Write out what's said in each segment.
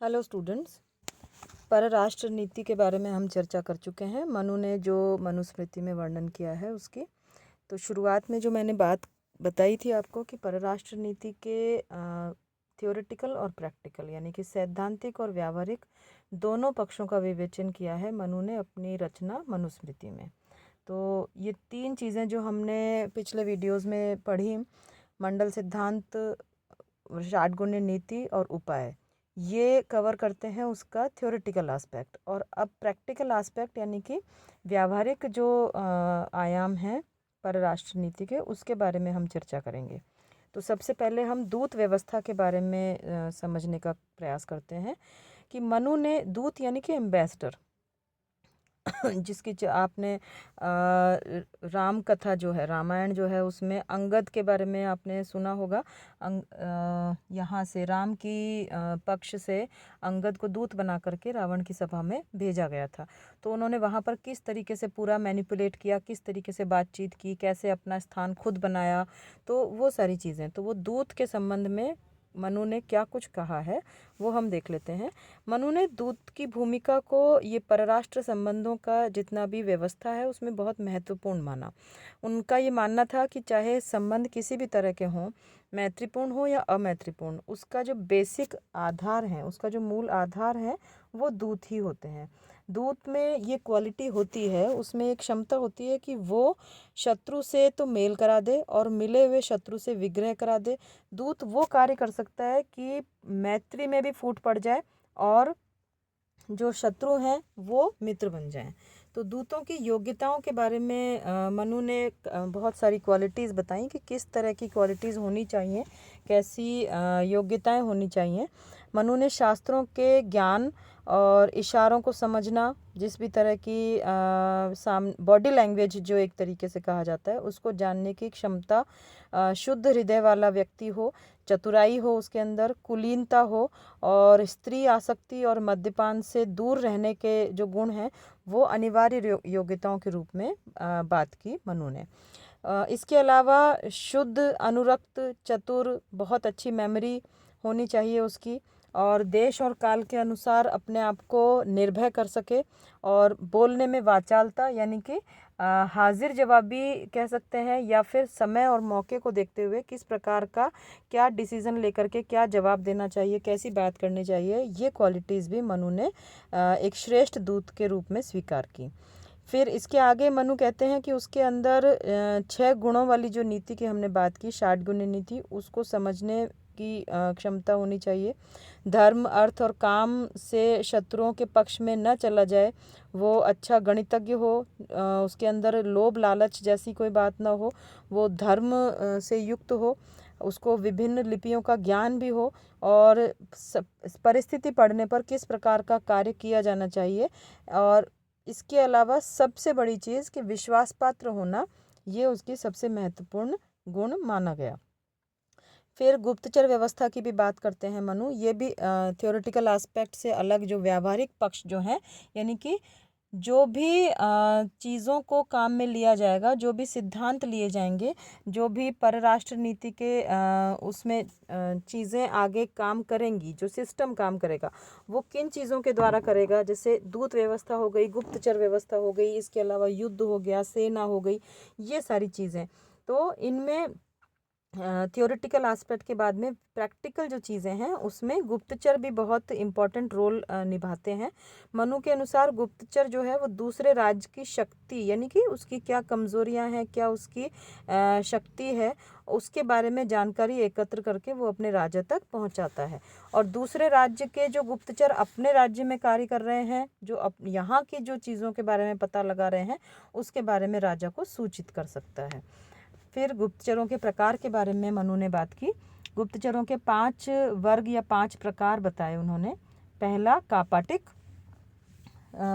Hello students. परराष्ट्र नीति के बारे में हम चर्चा कर चुके हैं। मनु ने जो मनुस्मृति में वर्णन किया है उसकी तो शुरुआत में जो मैंने बात बताई थी आपको कि परराष्ट्र नीति के थियोरेटिकल और प्रैक्टिकल यानी कि सैद्धांतिक और व्यावहारिक दोनों पक्षों का विवेचन किया है मनु ने अपनी रचना मनुस्मृति में। तो ये तीन चीज़ें जो हमने पिछले वीडियोज़ में पढ़ी, मंडल सिद्धांत, षाटगुण्य नीति और उपाय, ये कवर करते हैं उसका थ्योरेटिकल एस्पेक्ट। और अब प्रैक्टिकल एस्पेक्ट यानी कि व्यावहारिक जो आयाम हैं परराष्ट्र नीति के, उसके बारे में हम चर्चा करेंगे। तो सबसे पहले हम दूत व्यवस्था के बारे में समझने का प्रयास करते हैं कि मनु ने दूत यानी कि एम्बेसडर जिसकी आपने राम कथा जो है, रामायण जो है, उसमें अंगद के बारे में आपने सुना होगा। यहाँ से राम की पक्ष से अंगद को दूत बना करके रावण की सभा में भेजा गया था। तो उन्होंने वहाँ पर किस तरीके से पूरा मैनिपुलेट किया, किस तरीके से बातचीत की, कैसे अपना स्थान खुद बनाया, तो वो सारी चीज़ें, तो वो दूत के संबंध में मनु ने क्या कुछ कहा है वो हम देख लेते हैं। मनु ने दूत की भूमिका को ये परराष्ट्र संबंधों का जितना भी व्यवस्था है उसमें बहुत महत्वपूर्ण माना। उनका ये मानना था कि चाहे संबंध किसी भी तरह के हों, मैत्रीपूर्ण हो या अमैत्रीपूर्ण, उसका जो बेसिक आधार है, उसका जो मूल आधार है, वो दूत ही होते हैं। दूत में ये क्वालिटी होती है, उसमें एक क्षमता होती है कि वो शत्रु से तो मेल करा दे और मिले हुए शत्रु से विग्रह करा दे। दूत वो कार्य कर सकता है कि मैत्री में भी फूट पड़ जाए और जो शत्रु हैं वो मित्र बन जाएं। तो दूतों की योग्यताओं के बारे में मनु ने बहुत सारी क्वालिटीज़ बताई कि किस तरह की क्वालिटीज़ होनी चाहिए, कैसी योग्यताएं होनी चाहिए। मनु ने शास्त्रों के ज्ञान और इशारों को समझना, जिस भी तरह की बॉडी लैंग्वेज जो एक तरीके से कहा जाता है, उसको जानने की क्षमता, शुद्ध हृदय वाला व्यक्ति हो, चतुराई हो उसके अंदर, कुलीनता हो और स्त्री आसक्ति और मद्यपान से दूर रहने के जो गुण हैं वो अनिवार्य योग्यताओं के रूप में बात की मनु ने। इसके अलावा शुद्ध, अनुरक्त, चतुर, बहुत अच्छी मेमोरी होनी चाहिए उसकी, और देश और काल के अनुसार अपने आप को निर्भय कर सके, और बोलने में वाचालता यानी कि हाजिर जवाबी कह सकते हैं, या फिर समय और मौके को देखते हुए किस प्रकार का क्या डिसीज़न लेकर के क्या जवाब देना चाहिए, कैसी बात करनी चाहिए, ये क्वालिटीज़ भी मनु ने एक श्रेष्ठ दूत के रूप में स्वीकार की। फिर इसके आगे मनु कहते हैं कि उसके अंदर 6 गुणों वाली जो नीति की हमने बात की, षाटगुण्य नीति, उसको समझने की क्षमता होनी चाहिए। धर्म, अर्थ और काम से शत्रुओं के पक्ष में न चला जाए, वो अच्छा गणितज्ञ हो, उसके अंदर लोभ लालच जैसी कोई बात ना हो, वो धर्म से युक्त हो, उसको विभिन्न लिपियों का ज्ञान भी हो, और परिस्थिति पड़ने पर किस प्रकार का कार्य किया जाना चाहिए। और इसके अलावा सबसे बड़ी चीज़ कि विश्वास पात्र होना, ये उसकी सबसे महत्वपूर्ण गुण माना गया। फिर गुप्तचर व्यवस्था की भी बात करते हैं मनु। ये भी थ्योरेटिकल एस्पेक्ट से अलग जो व्यावहारिक पक्ष जो है, यानी कि जो भी चीज़ों को काम में लिया जाएगा, जो भी सिद्धांत लिए जाएंगे, जो भी परराष्ट्र नीति के उसमें चीज़ें आगे काम करेंगी, जो सिस्टम काम करेगा, वो किन चीज़ों के द्वारा करेगा। जैसे दूत व्यवस्था हो गई, गुप्तचर व्यवस्था हो गई, इसके अलावा युद्ध हो गया, सेना हो गई, ये सारी चीज़ें। तो इनमें थियोरेटिकल एस्पेक्ट के बाद में प्रैक्टिकल जो चीज़ें हैं उसमें गुप्तचर भी बहुत इम्पॉर्टेंट रोल निभाते हैं। मनु के अनुसार गुप्तचर जो है वो दूसरे राज्य की शक्ति, यानी कि उसकी क्या कमज़ोरियां हैं, क्या उसकी शक्ति है, उसके बारे में जानकारी एकत्र करके वो अपने राज्य तक पहुंचाता है। और दूसरे राज्य के जो गुप्तचर अपने राज्य में कार्य कर रहे हैं, जो यहाँ की जो चीज़ों के बारे में पता लगा रहे हैं, उसके बारे में राजा को सूचित कर सकता है। फिर गुप्तचरों के प्रकार के बारे में मनु ने बात की। गुप्तचरों के 5 वर्ग या 5 प्रकार बताए उन्होंने। पहला, कापाटिक।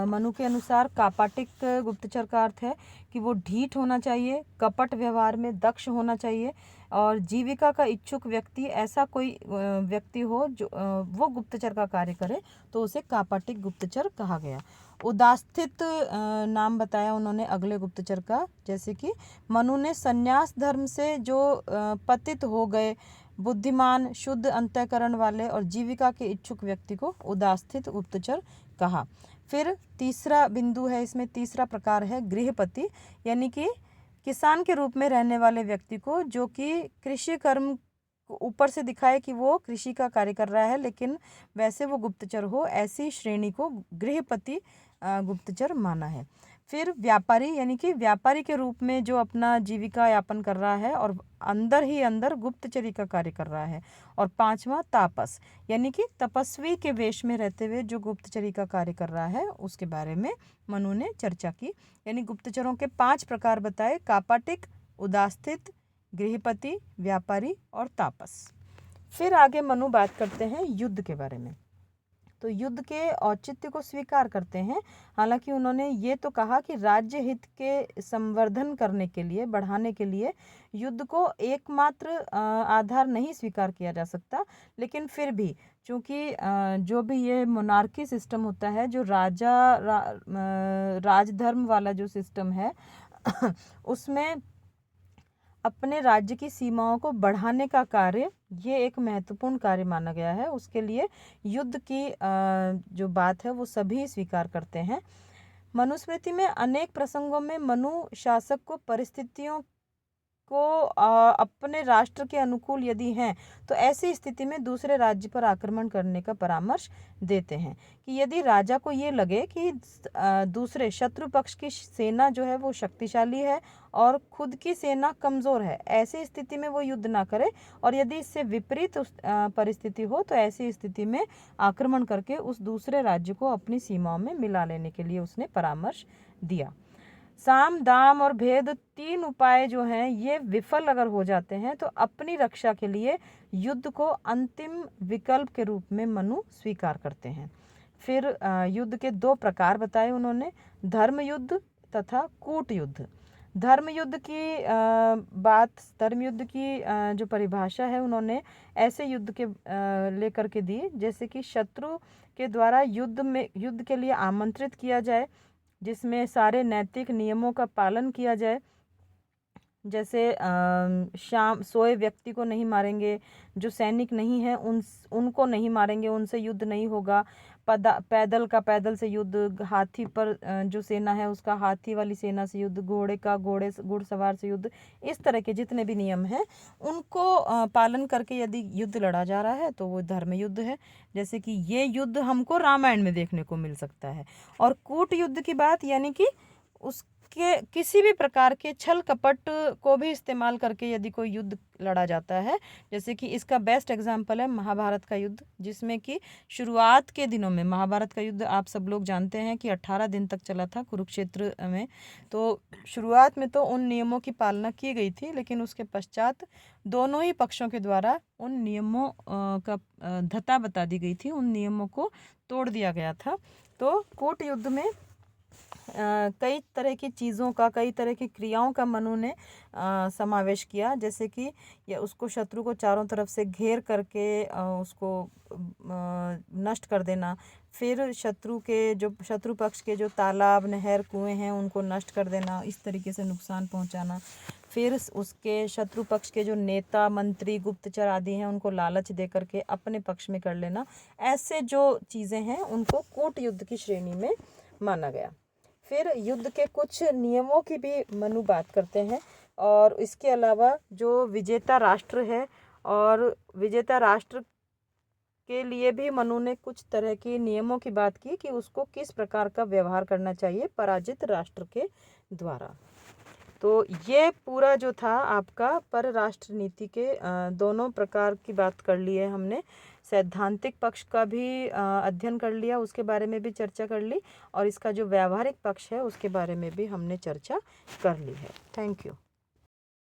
मनु के अनुसार कापाटिक गुप्तचर का अर्थ है कि वो ढीठ होना चाहिए, कपट व्यवहार में दक्ष होना चाहिए, और जीविका का इच्छुक व्यक्ति, ऐसा कोई व्यक्ति हो जो वो गुप्तचर का कार्य करे, तो उसे कापाटिक गुप्तचर कहा गया। उदास्थित नाम बताया उन्होंने अगले गुप्तचर का, जैसे कि मनु ने संन्यास धर्म से जो पतित हो गए, बुद्धिमान, शुद्ध अंतःकरण वाले और जीविका के इच्छुक व्यक्ति को उदास्थित गुप्तचर कहा। फिर तीसरा बिंदु है, इसमें तीसरा प्रकार है गृहपति, यानी कि किसान के रूप में रहने वाले व्यक्ति को, जो कि कृषि कर्म ऊपर से दिखाए कि वो कृषि का कार्य कर रहा है लेकिन वैसे वो गुप्तचर हो, ऐसी श्रेणी को गृहपति गुप्तचर माना है। फिर व्यापारी, यानी कि व्यापारी के रूप में जो अपना जीविका यापन कर रहा है और अंदर ही अंदर गुप्तचरी का कार्य कर रहा है। और पांचवा तापस, यानी कि तपस्वी के वेश में रहते हुए जो गुप्तचरी का कार्य कर रहा है, उसके बारे में मनु ने चर्चा की। यानी गुप्तचरों के 5 प्रकार बताए: कापाटिक, उदास्थित, गृहपति, व्यापारी और तापस। फिर आगे मनु बात करते हैं युद्ध के बारे में। तो युद्ध के औचित्य को स्वीकार करते हैं। हालांकि उन्होंने ये तो कहा कि राज्य हित के संवर्धन करने के लिए, बढ़ाने के लिए युद्ध को एकमात्र आधार नहीं स्वीकार किया जा सकता, लेकिन फिर भी चूँकि जो भी ये मोनार्की सिस्टम होता है, जो राजधर्म वाला जो सिस्टम है उसमें अपने राज्य की सीमाओं को बढ़ाने का कार्य, ये एक महत्वपूर्ण कार्य माना गया है। उसके लिए युद्ध की जो बात है वो सभी स्वीकार करते हैं। मनुस्मृति में अनेक प्रसंगों में मनु शासक को परिस्थितियों को अपने राष्ट्र के अनुकूल यदि हैं तो ऐसी स्थिति में दूसरे राज्य पर आक्रमण करने का परामर्श देते हैं कि यदि राजा को ये लगे कि दूसरे शत्रु पक्ष की सेना जो है वो शक्तिशाली है और खुद की सेना कमज़ोर है, ऐसी स्थिति में वो युद्ध ना करे, और यदि इससे विपरीत परिस्थिति हो तो ऐसी स्थिति में आक्रमण करके उस दूसरे राज्य को अपनी सीमाओं में मिला लेने के लिए उसने परामर्श दिया। साम, दाम और भेद 3 उपाय जो हैं ये विफल अगर हो जाते हैं तो अपनी रक्षा के लिए युद्ध को अंतिम विकल्प के रूप में मनु स्वीकार करते हैं। फिर युद्ध के 2 प्रकार बताए उन्होंने: धर्म युद्ध तथा कूट युद्ध। धर्म युद्ध की जो परिभाषा है उन्होंने ऐसे युद्ध के लेकर के दी जैसे कि शत्रु के द्वारा युद्ध के लिए आमंत्रित किया जाए, जिसमें सारे नैतिक नियमों का पालन किया जाए, जैसे शाम सोए व्यक्ति को नहीं मारेंगे, जो सैनिक नहीं है उनको नहीं मारेंगे, उनसे युद्ध नहीं होगा, पैदल का पैदल से युद्ध, हाथी पर जो सेना है उसका हाथी वाली सेना से युद्ध, घोड़े का घुड़सवार से युद्ध, इस तरह के जितने भी नियम हैं उनको पालन करके यदि युद्ध लड़ा जा रहा है तो वो धर्म युद्ध है। जैसे कि ये युद्ध हमको रामायण में देखने को मिल सकता है। और कूट युद्ध की बात, यानी कि उसके किसी भी प्रकार के छल कपट को भी इस्तेमाल करके यदि कोई युद्ध लड़ा जाता है, जैसे कि इसका बेस्ट एग्जाम्पल है महाभारत का युद्ध, जिसमें कि शुरुआत के दिनों में महाभारत का युद्ध आप सब लोग जानते हैं कि 18 दिन तक चला था कुरुक्षेत्र में। तो शुरुआत में तो उन नियमों की पालना की गई थी, लेकिन उसके पश्चात दोनों ही पक्षों के द्वारा उन नियमों का धता बता दी गई थी, उन नियमों को तोड़ दिया गया था। तो कूट युद्ध में कई तरह की चीज़ों का, कई तरह की क्रियाओं का मनु ने समावेश किया, जैसे कि या उसको शत्रु को चारों तरफ से घेर करके उसको नष्ट कर देना, फिर शत्रु पक्ष के जो तालाब, नहर, कुएं हैं उनको नष्ट कर देना, इस तरीके से नुकसान पहुंचाना, फिर उसके शत्रु पक्ष के जो नेता, मंत्री, गुप्तचर आदि हैं उनको लालच दे करके अपने पक्ष में कर लेना, ऐसे जो चीज़ें हैं उनको कूट युद्ध की श्रेणी में माना गया। फिर युद्ध के कुछ नियमों की भी मनु बात करते हैं, और इसके अलावा जो विजेता राष्ट्र है और विजेता राष्ट्र के लिए भी मनु ने कुछ तरह के नियमों की बात की कि उसको किस प्रकार का व्यवहार करना चाहिए पराजित राष्ट्र के द्वारा। तो ये पूरा जो था आपका परराष्ट्र नीति के दोनों प्रकार की बात कर ली है हमने। सैद्धांतिक पक्ष का भी अध्ययन कर लिया, उसके बारे में भी चर्चा कर ली, और इसका जो व्यावहारिक पक्ष है उसके बारे में भी हमने चर्चा कर ली है। Thank you.